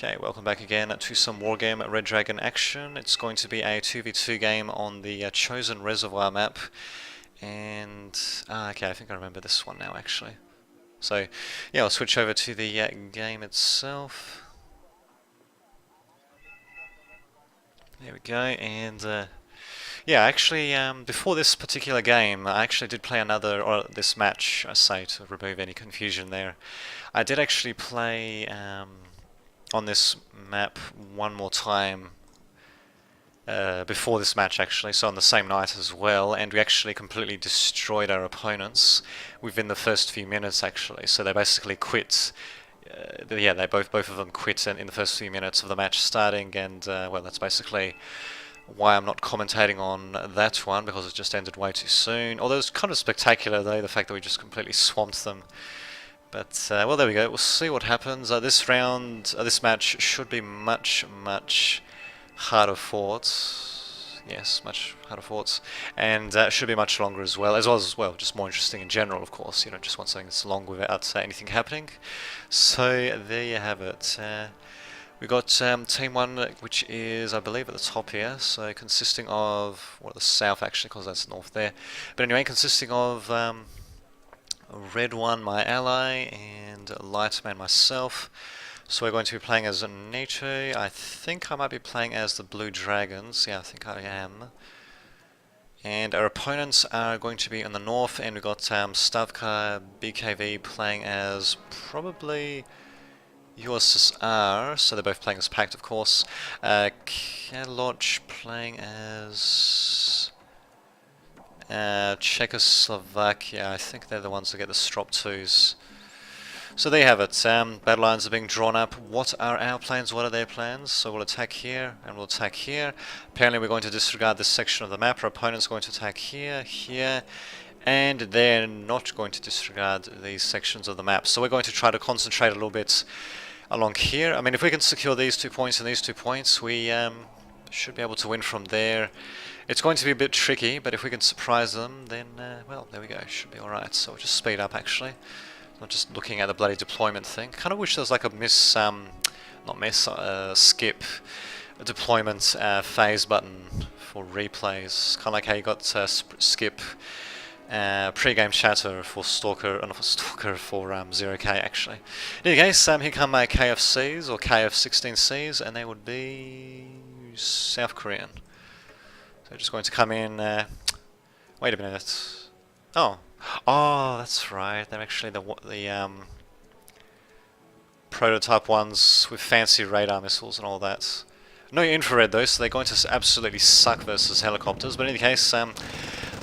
Okay, welcome back again to some Wargame Red Dragon action. It's going to be a 2v2 game on the Chosin Reservoir map. And, okay, I think I remember this one now actually. So, yeah, I'll switch over to the game itself. There we go, and yeah, actually, before this particular game, I actually did play another, or this match, I say, to remove any confusion there. I did actually play on this map one more time before this match actually, so on the same night as well, and we actually completely destroyed our opponents within the first few minutes actually, so they basically quit. Yeah, they both of them quit in the first few minutes of the match starting, and well, that's basically why I'm not commentating on that one, because it just ended way too soon. Although it's kind of spectacular though, the fact that we just completely swamped them. But, well, there we go. We'll see what happens. This round, this match should be much harder fought. Yes, much harder fought. And should be much longer as well. Well, just more interesting in general, of course. You know, just want something that's long without anything happening. So, there you have it. We got Team 1, which is, I believe, at the top here. So, consisting of, well, the south actually, because that's north there. But anyway, consisting of Red one, my ally, and Lightman, myself. So we're going to be playing as NATO. I think I might be playing as the Blue Dragons. Yeah, I think I am. And our opponents are going to be in the north, and we've got Stavka BKV playing as probably USSR, so they're both playing as Pact, of course. Kalodge playing as Czechoslovakia. I think they're the ones that get the Strop 2s. So there you have it. Battle lines are being drawn up. What are our plans? What are their plans? So we'll attack here, and we'll attack here. Apparently we're going to disregard this section of the map. Our opponent's going to attack here, here, and they're not going to disregard these sections of the map. So we're going to try to concentrate a little bit along here. I mean, if we can secure these 2 points and these 2 points, we should be able to win from there. It's going to be a bit tricky, but if we can surprise them, then, well, there we go, should be alright. So we'll just speed up, actually. Not just looking at the bloody deployment thing. Kind of wish there was like a skip a deployment phase button for replays. Kind of like how you got skip pre-game chatter for Stalker, not for Stalker, for 0K actually. In any case, here come my KFCs, or KF-16Cs, and they would be South Korean. So just going to come in, wait a minute, oh, that's right, they're actually the prototype ones with fancy radar missiles and all that. No infrared though, so they're going to absolutely suck versus helicopters, but in any case, my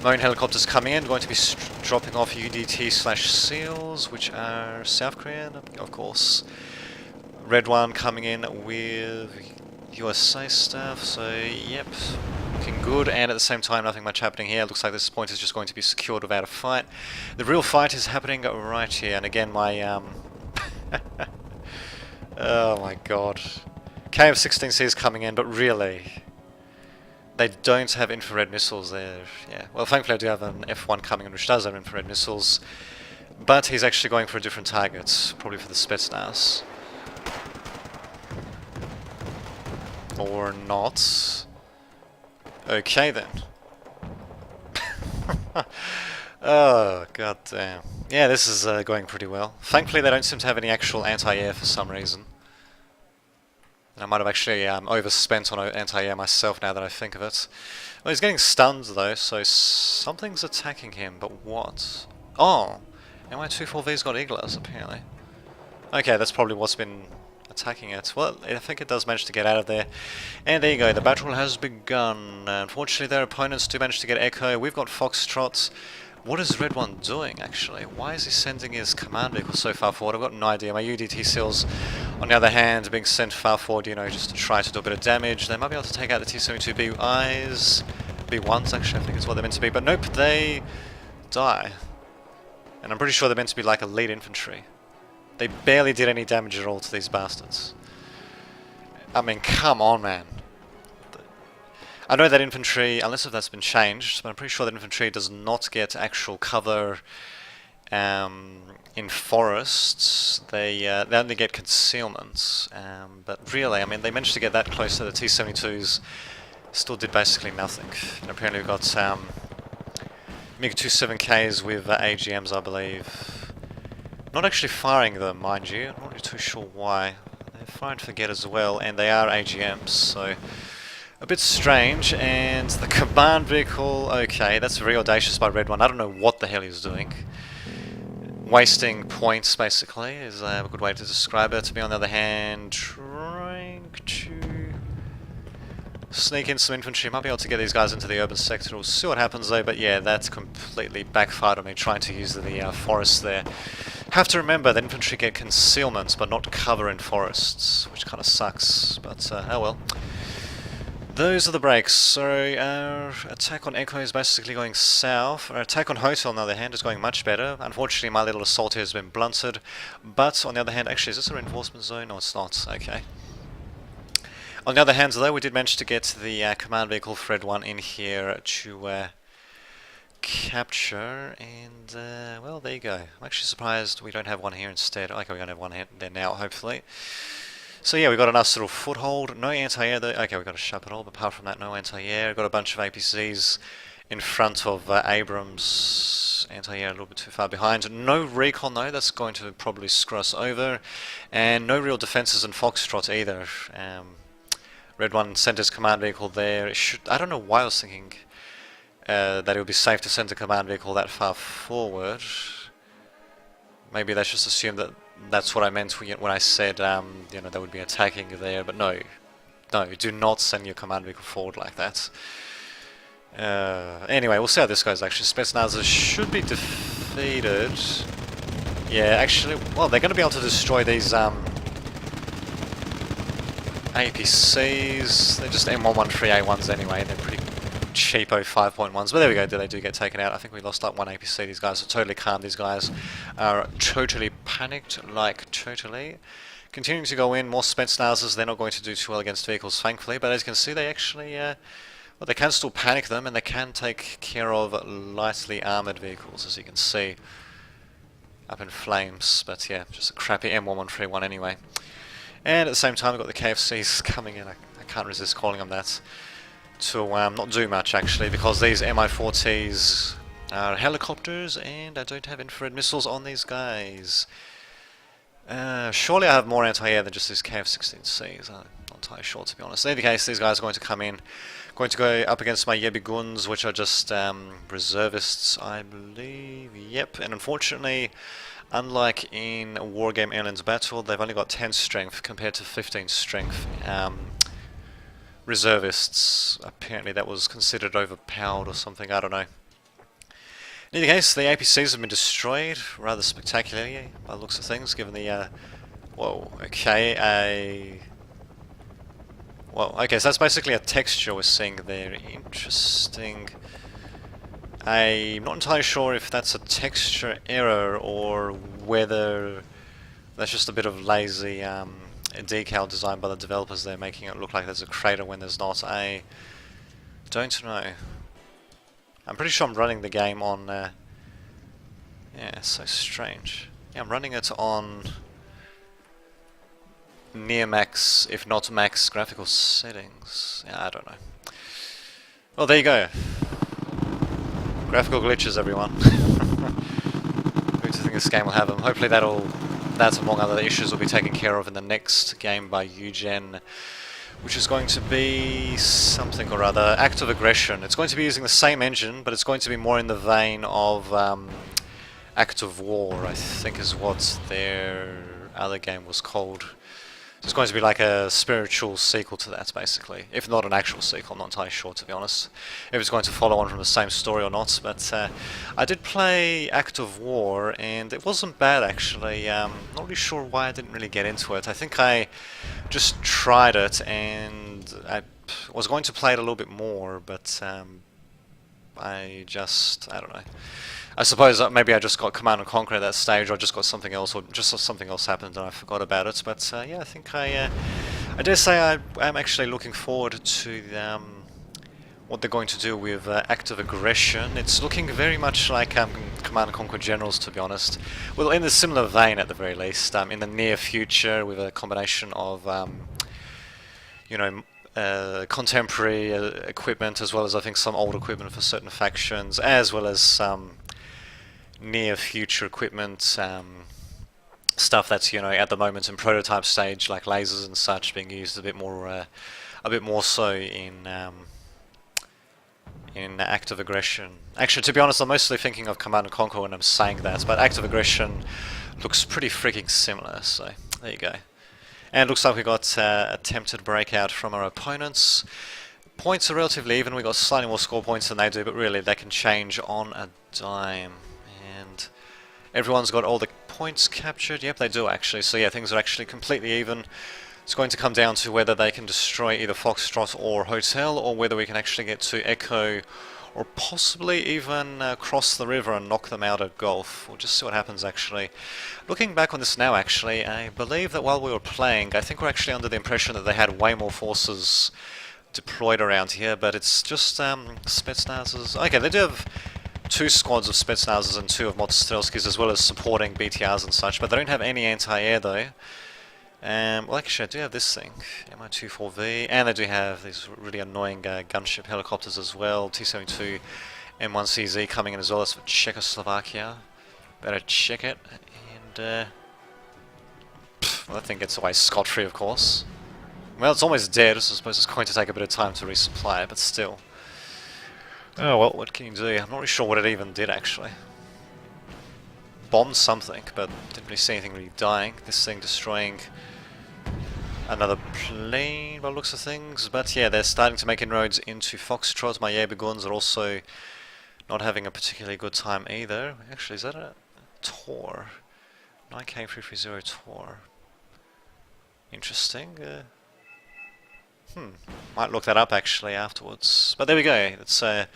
own helicopters coming in, going to be dropping off UDT/SEALs, which are South Korean, of course. Red one coming in with USA stuff, so yep, looking good, and at the same time nothing much happening here. Looks like this point is just going to be secured without a fight. The real fight is happening right here, and again my oh my god, KF-16C is coming in, but really they don't have infrared missiles there. Yeah, well, thankfully I do have an F1 coming in which does have infrared missiles, but he's actually going for a different target, probably for the Spetsnaz. Or not. Okay then. Oh, god damn. Yeah, this is going pretty well. Thankfully they don't seem to have any actual anti-air for some reason. And I might have actually overspent on anti-air myself now that I think of it. Well, he's getting stunned though, so something's attacking him, but what? Oh! MI-24V's got Eagles apparently. Okay, that's probably what's been attacking it. Well, I think it does manage to get out of there. And there you go, the battle has begun. Unfortunately, their opponents do manage to get Echo. We've got Foxtrot. What is Red One doing, actually? Why is he sending his command vehicle so far forward? I've got no idea. My UDT SEALs, on the other hand, are being sent far forward, you know, just to try to do a bit of damage. They might be able to take out the T-72BIs. B1s, actually, I think is what they're meant to be. But nope, they die. And I'm pretty sure they're meant to be like elite infantry. They barely did any damage at all to these bastards. I mean, come on, man. I know that infantry, unless if that's been changed, but I'm pretty sure that infantry does not get actual cover in forests, they only get concealment. But really, I mean, they managed to get that close to the T-72s. Still did basically nothing. And apparently we've got MiG-27Ks with AGMs, I believe. Not actually firing them, mind you. I'm not really too sure why. They're firing forget as well, and they are AGMs, so a bit strange. And the command vehicle, okay, that's very audacious by Red One. I don't know what the hell he's doing. Wasting points, basically, is a good way to describe it. To be on the other hand, trying to sneak in some infantry. Might be able to get these guys into the urban sector. We'll see what happens though, but yeah, that's completely backfired on me, trying to use the forest there. Have to remember that infantry get concealment, but not cover in forests, which kind of sucks, but oh well. Those are the breaks. So our attack on Echo is basically going south. Our attack on Hotel, on the other hand, is going much better. Unfortunately, my little assault here has been blunted, but on the other hand, actually, is this a reinforcement zone? No, it's not. Okay. On the other hand, though, we did manage to get the command vehicle Fred 1 in here to capture, and well, there you go. I'm actually surprised we don't have one here instead. Okay, we're going to have one here there now, hopefully. So yeah, we got a nice little foothold. No anti-air though. Okay, we got a shop at all, but apart from that, no anti-air. Got a bunch of APCs in front of Abrams. Anti-air a little bit too far behind. No recon though, that's going to probably screw us over. And no real defences in Foxtrot either. Red One sent his command vehicle there. It should, I don't know why I was thinking that it would be safe to send a command vehicle that far forward. Maybe they just assumed that that's what I meant when I said, you know, they would be attacking there. But no, do not send your command vehicle forward like that. Anyway, we'll see how this goes. Actually, Spetsnazers should be defeated. Yeah, actually, well, they're going to be able to destroy these APCs. They're just M113A1s anyway. They're pretty cheapo 5.1s, but there we go. They do get taken out. I think we lost like one APC. These guys are totally calm. These guys are totally panicked, like totally. Continuing to go in, more Spetsnazers. They're not going to do too well against vehicles, thankfully, but as you can see, they actually, well, they can still panic them, and they can take care of lightly armoured vehicles, as you can see, up in flames. But yeah, just a crappy M1131 anyway. And at the same time, we've got the KFCs coming in. I can't resist calling them that. To not do much actually, because these Mi-40s are helicopters and I don't have infrared missiles on these guys. Surely I have more anti-air than just these KF-16Cs. I'm not entirely sure, to be honest. In any case, these guys are going to come in, going to go up against my Yebiguns, which are just reservists, I believe. Yep, and unfortunately, unlike in Wargame Airlands Battle, they've only got 10 strength compared to 15 strength. Reservists, apparently that was considered overpowered or something, I don't know. In any case, the APCs have been destroyed rather spectacularly by the looks of things, given the whoa, okay, well, okay, so that's basically a texture we're seeing there. Interesting. I'm not entirely sure if that's a texture error or whether that's just a bit of lazy a decal designed by the developers there, making it look like there's a crater when there's not. I don't know. I'm pretty sure I'm running the game on... yeah, it's so strange. Yeah, I'm running it on near max, if not max, graphical settings. Yeah, I don't know. Well, there you go. Graphical glitches, everyone. Who do you think this game will have them? Hopefully that, among other issues, will be taken care of in the next game by Eugen, which is going to be something or other. Act of Aggression. It's going to be using the same engine, but it's going to be more in the vein of Act of War, I think is what their other game was called. So it's going to be like a spiritual sequel to that, basically. If not an actual sequel, I'm not entirely sure, to be honest. If it's going to follow on from the same story or not. But I did play Act of War, and it wasn't bad, actually. Not really sure why I didn't really get into it. I think I just tried it, and I was going to play it a little bit more, but I don't know. I suppose maybe I just got Command and Conquer at that stage, or just got something else, or just something else happened and I forgot about it. But yeah, I think I dare say I'm actually looking forward to what they're going to do with active aggression. It's looking very much like Command & Conquer Generals, to be honest. Well, in a similar vein at the very least, in the near future with a combination of, you know, contemporary equipment, as well as I think some old equipment for certain factions, as well as some near future equipment, stuff that's, you know, at the moment in prototype stage, like lasers and such, being used a bit more so in active aggression. Actually, to be honest, I'm mostly thinking of Command & Conquer when I'm saying that, but active aggression looks pretty freaking similar, so there you go. And looks like we got attempted breakout from our opponents. Points are relatively even, we got slightly more score points than they do, but really they can change on a dime. And everyone's got all the points captured. Yep, they do actually. So yeah, things are actually completely even. It's going to come down to whether they can destroy either Foxtrot or Hotel, or whether we can actually get to Echo, or possibly even cross the river and knock them out at Gulf. We'll just see what happens actually. Looking back on this now actually, I believe that while we were playing, I think we're actually under the impression that they had way more forces deployed around here, but it's just Spetsnazes. Okay, they do have 2 squads of Spetsnazes and 2 of Motostrelskis, as well as supporting BTRs and such, but they don't have any anti-air though. Well, actually, I do have this thing, Mi-24V, and they do have these really annoying gunship helicopters as well, T-72 M1CZ coming in as well. That's for Czechoslovakia. Better check it, and well, that thing gets away scot-free, of course. Well, it's almost dead, so I suppose it's going to take a bit of time to resupply it, but still. Oh well, what can you do? I'm not really sure what it even did, actually. Bombed something, but didn't really see anything really dying. This thing destroying another plane by the looks of things, but yeah, they're starting to make inroads into Foxtrot. My Jaegerguns are also not having a particularly good time either. Actually, is that a Tor? 9K330 Tor. Interesting. Might look that up actually afterwards. But there we go. It's a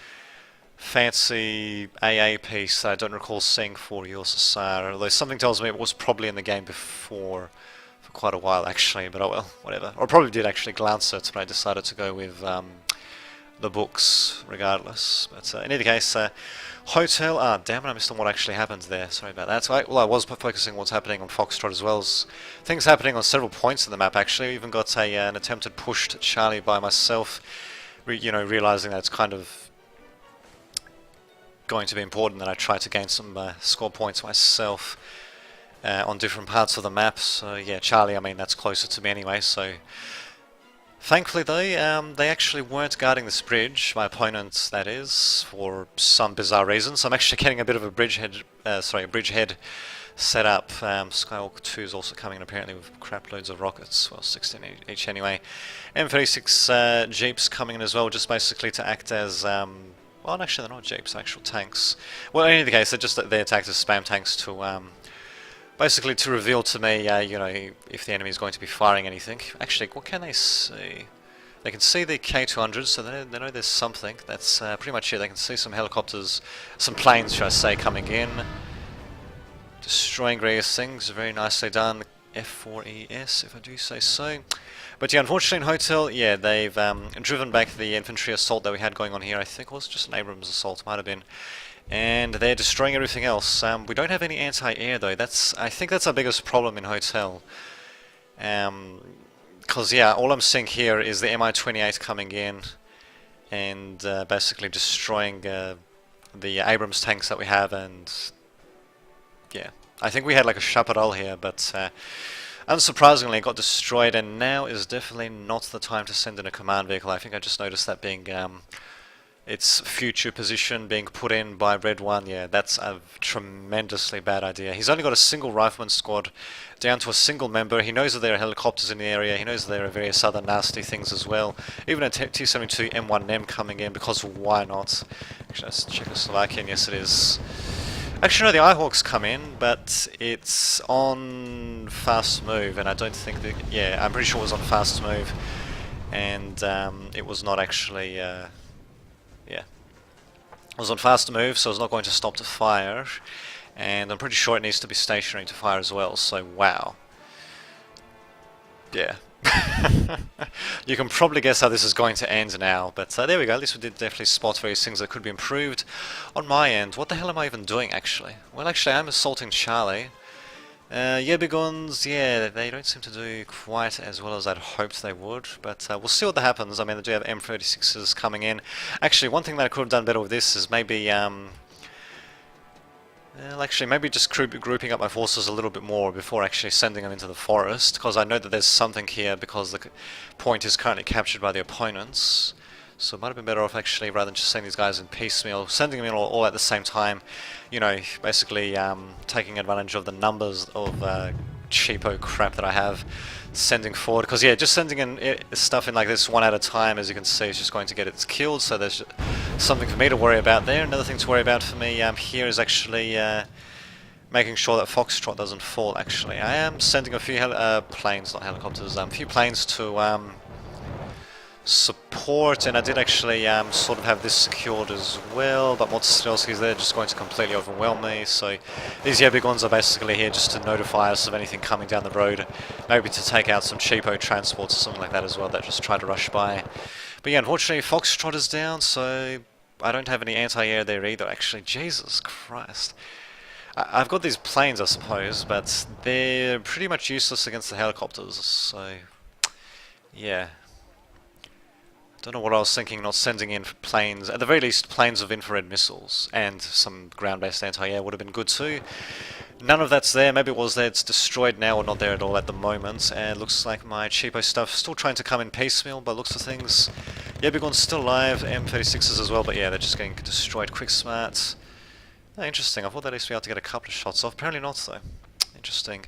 fancy AA piece that I don't recall seeing for your Society, although something tells me it was probably in the game before for quite a while actually, but oh well, whatever. Or probably did actually glance at it, but I decided to go with the books regardless. But in either case, Hotel, damn it, I missed on what actually happened there, sorry about that. So well, I was focusing on what's happening on Foxtrot as well as things happening on several points in the map actually. We even got an attempted push to Charlie by myself, you know, realizing that it's kind of going to be important that I try to gain some score points myself on different parts of the map. So yeah, Charlie, I mean, that's closer to me anyway, so thankfully though, they actually weren't guarding this bridge, my opponents that is, for some bizarre reason. So I'm actually getting a bit of a bridgehead set up. Skywalker 2 is also coming in apparently with crap loads of rockets, well 16 each anyway. M36 Jeeps coming in as well, just basically to act as, well actually they're not Jeeps, they're actual tanks. Well in any case, they're just there to act as spam tanks to, basically to reveal to me, you know, if the enemy is going to be firing anything. Actually, what can they see? They can see the K200s, so they know there's something. That's pretty much it. They can see some helicopters, some planes, should I say, coming in. Destroying various things, very nicely done. F4ES, if I do say so. But yeah, unfortunately in Hotel, yeah, they've driven back the infantry assault that we had going on here. I think it was just an Abrams assault, might have been. And they're destroying everything else. We don't have any anti-air though. I think that's our biggest problem in Hotel. Because yeah, all I'm seeing here is the Mi-28 coming in and basically destroying the Abrams tanks that we have. And yeah, I think we had like a chaparral here, but unsurprisingly it got destroyed, and now is definitely not the time to send in a command vehicle. I think I just noticed that being its future position being put in by Red 1, yeah, that's a tremendously bad idea. He's only got a single rifleman squad down to a single member. He knows that there are helicopters in the area. He knows that there are various other nasty things as well. Even a T-72 M1M coming in, because why not? Actually, that's Czechoslovakian, yes it is. Actually, no, the Eyehawks come in, but it's on fast move, and I don't think that, yeah, I'm pretty sure it was on fast move, and it was not actually, yeah, it was on fast move, so it's not going to stop to fire, and I'm pretty sure it needs to be stationary to fire as well, so wow. Yeah, You can probably guess how this is going to end now, but there we go. At least we did definitely spot various things that could be improved on my end. What the hell am I even doing, actually? Well, actually, I'm assaulting Charlie. Yebiguns, yeah, they don't seem to do quite as well as I'd hoped they would, but we'll see what happens. I mean, they do have M36s coming in. Actually, one thing that I could have done better with this is maybe, well, actually, maybe just grouping up my forces a little bit more before actually sending them into the forest, because I know that there's something here because the point is currently captured by the opponents. So it might have been better off actually, rather than just sending these guys in piecemeal, sending them in all at the same time, you know, basically taking advantage of the numbers of cheapo crap that I have, sending forward. Because yeah, just sending in stuff in like this one at a time, as you can see, is just going to get it killed, so there's something for me to worry about there. Another thing to worry about for me here is actually making sure that Foxtrot doesn't fall, actually. I am sending a few planes, not helicopters, a few planes to support, and I did actually sort of have this secured as well, but Motstelski's there just going to completely overwhelm me, so these big ones are basically here just to notify us of anything coming down the road, maybe to take out some cheapo transports or something like that as well that just try to rush by. But yeah, unfortunately Foxtrot is down, so I don't have any anti-air there either, actually. Jesus Christ. I've got these planes, I suppose, but they're pretty much useless against the helicopters, so yeah. Don't know what I was thinking, not sending in planes, at the very least planes of infrared missiles, and some ground-based anti-air would have been good too. None of that's there. Maybe it was there, it's destroyed now, or not there at all at the moment, and looks like my cheapo stuff still trying to come in piecemeal by looks of things. Yebigon's still alive, M36s as well, but yeah, they're just getting destroyed quick smart. Oh, interesting, I thought they'd at least be able to get a couple of shots off, apparently not though. Interesting.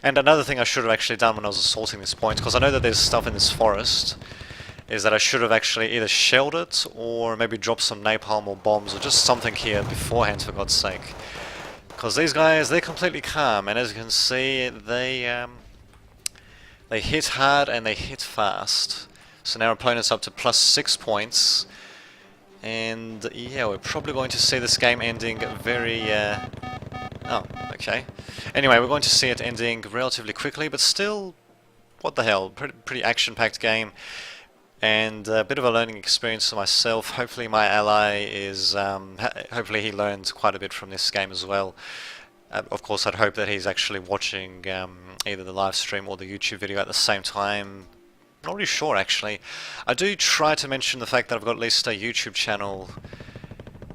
And another thing I should have actually done when I was assaulting this point, because I know that there's stuff in this forest, is that I should have actually either shelled it or maybe dropped some napalm or bombs or just something here beforehand, for God's sake. Because these guys, they're completely calm, and as you can see, they hit hard and they hit fast. So now our opponent's up to +6 points, and yeah, we're probably going to see this game ending very... oh, okay. Anyway, we're going to see it ending relatively quickly, but still, what the hell, pretty action-packed game. And a bit of a learning experience for myself. Hopefully my ally is, hopefully he learned quite a bit from this game as well. Of course, I'd hope that he's actually watching either the live stream or the YouTube video at the same time. Not really sure, actually. I do try to mention the fact that I've got at least a YouTube channel,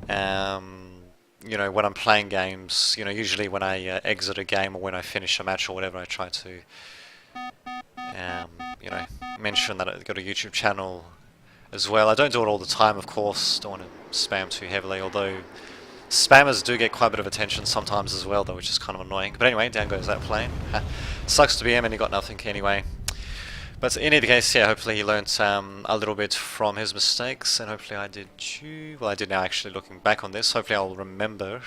you know, when I'm playing games. You know, usually when I exit a game or when I finish a match or whatever, I try to, you know, mention that I've got a YouTube channel as well. I don't do it all the time, of course. Don't want to spam too heavily, although spammers do get quite a bit of attention sometimes as well, though, which is kind of annoying. But anyway, down goes that plane. Sucks to be him, and he got nothing anyway. But in any case, yeah, hopefully he learnt a little bit from his mistakes, and hopefully I did too. Well, I did now, actually, looking back on this. Hopefully I'll remember.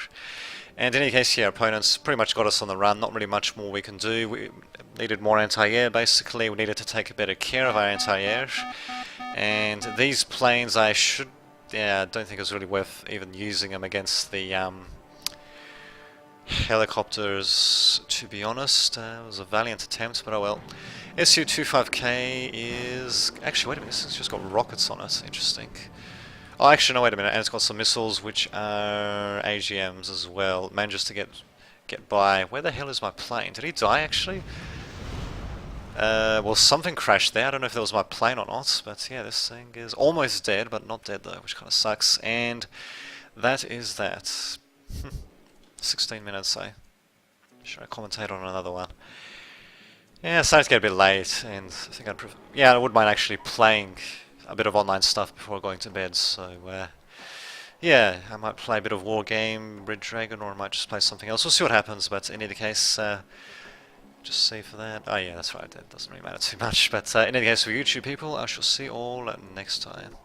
And in any case, yeah, opponents pretty much got us on the run. Not really much more we can do. We needed more anti-air, basically. We needed to take better care of our anti-air. And these planes, I should... yeah, I don't think it was really worth even using them against the helicopters, to be honest. It was a valiant attempt, but oh well. Su-25K is... actually, wait a minute, this has just got rockets on it. Interesting. Oh, actually, no, wait a minute, and it's got some missiles which are AGMs as well. Manages to get by. Where the hell is my plane? Did he die, actually? Well, something crashed there. I don't know if that was my plane or not, but yeah, this thing is almost dead, but not dead though, which kind of sucks. And that is that. 16 minutes, eh? Should I commentate on another one? Yeah, it's starting to get a bit late, and I think I'd prefer... yeah, I wouldn't mind actually playing a bit of online stuff before going to bed, so yeah, I might play a bit of Wargame, Red Dragon, or I might just play something else. We'll see what happens, but in any case, just see for that. Oh yeah, that's right, that doesn't really matter too much, but in any case, for YouTube people, I shall see you all next time.